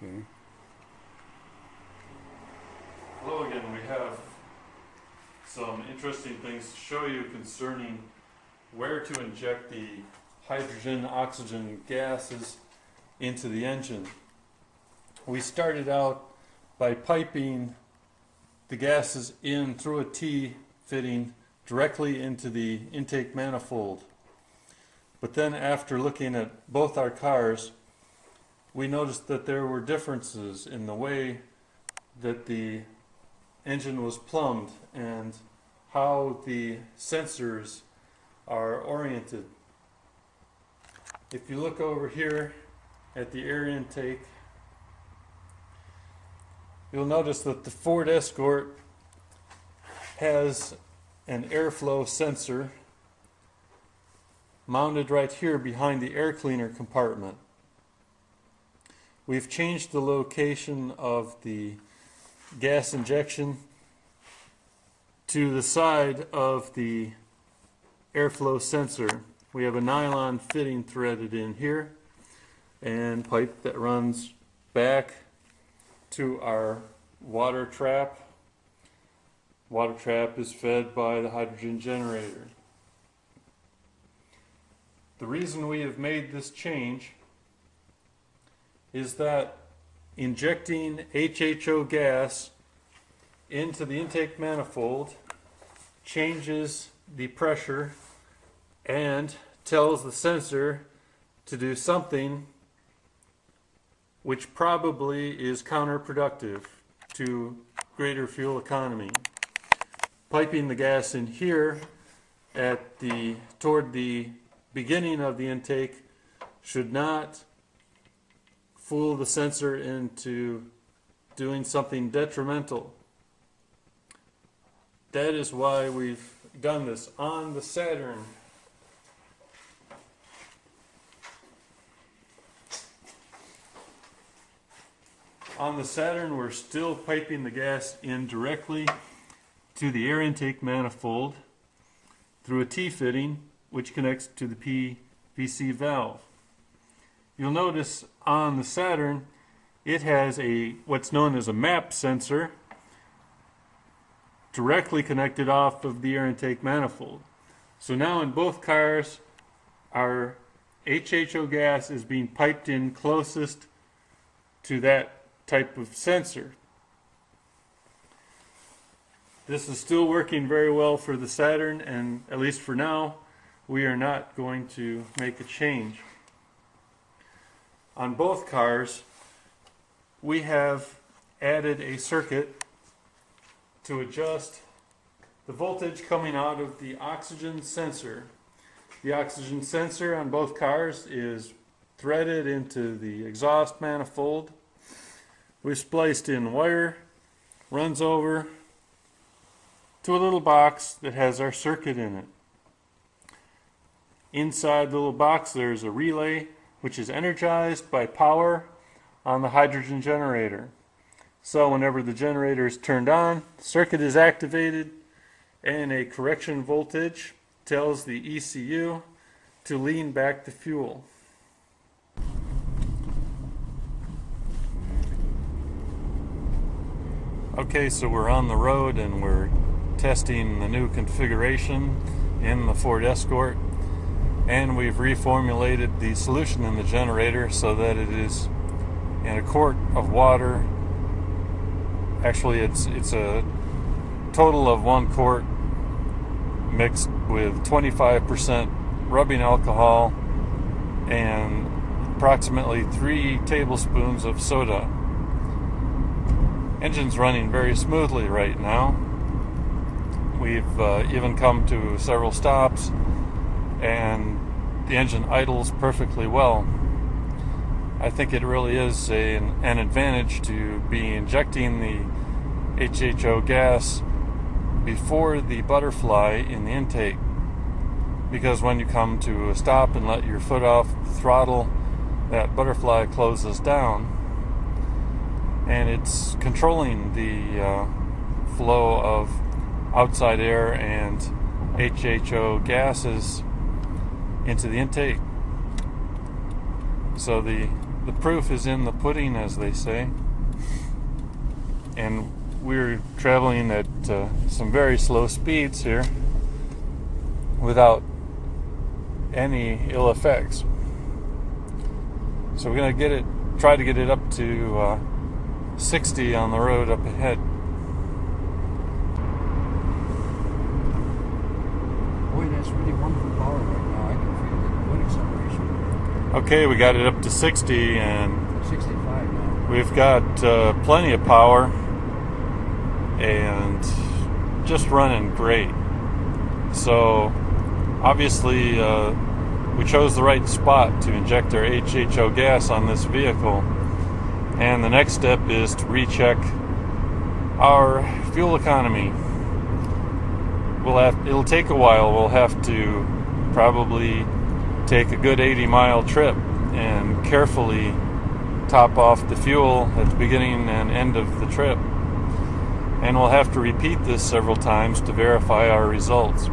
Okay. Hello again. We have some interesting things to show you concerning where to inject the hydrogen, oxygen gases into the engine. We started out by piping the gases in through a T fitting directly into the intake manifold. But then after looking at both our cars, we noticed that there were differences in the way that the engine was plumbed and how the sensors are oriented. If you look over here at the air intake, you'll notice that the Ford Escort has an airflow sensor mounted right here behind the air cleaner compartment. We've changed the location of the gas injection to the side of the airflow sensor. We have a nylon fitting threaded in here and pipe that runs back to our water trap. Water trap is fed by the hydrogen generator. The reason we have made this change is that injecting HHO gas into the intake manifold changes the pressure and tells the sensor to do something which probably is counterproductive to greater fuel economy. Piping the gas in here toward the beginning of the intake should not fool the sensor into doing something detrimental. That is why we've done this. On the Saturn, we're still piping the gas in directly to the air intake manifold through a T-fitting which connects to the PVC valve. You'll notice on the Saturn it has what's known as a MAP sensor directly connected off of the air intake manifold. So now in both cars our HHO gas is being piped in closest to that type of sensor. This is still working very well for the Saturn, and at least for now we are not going to make a change. On both cars we have added a circuit to adjust the voltage coming out of the oxygen sensor. The oxygen sensor on both cars is threaded into the exhaust manifold. We've spliced in wire, runs over to a little box that has our circuit in it. Inside the little box there's a relay which is energized by power on the hydrogen generator. So whenever the generator is turned on, the circuit is activated and a correction voltage tells the ECU to lean back the fuel. Okay, so we're on the road and we're testing the new configuration in the Ford Escort, and we've reformulated the solution in the generator so that it is in a quart of water. Actually it's a total of 1 quart mixed with 25% rubbing alcohol and approximately 3 tablespoons of soda. Engine's running very smoothly right now. We've even come to several stops and the engine idles perfectly well. I think it really is an advantage to be injecting the HHO gas before the butterfly in the intake, because when you come to a stop and let your foot off the throttle, that butterfly closes down and it's controlling the flow of outside air and HHO gases into the intake. So the the proof is in the pudding, as they say. And we're traveling at some very slow speeds here without any ill effects. So we're going to try to get it up to 60 on the road up ahead. Boy, that's really wonderful power right now. I can feel the wind acceleration. Okay, we got it up to 60 and 65 now. we've got plenty of power and just running great. So obviously we chose the right spot to inject our HHO gas on this vehicle, and the next step is to recheck our fuel economy. It'll take a while. We'll have to probably take a good 80-mile trip and carefully top off the fuel at the beginning and end of the trip. And we'll have to repeat this several times to verify our results.